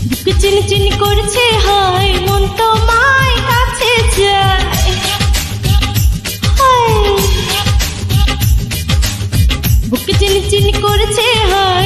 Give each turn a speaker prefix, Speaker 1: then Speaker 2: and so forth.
Speaker 1: বুকে চিনচিন করছে হায়, মন তোমায় কাছে যায়। হায়, বুকে চিনচিন করছে হায়,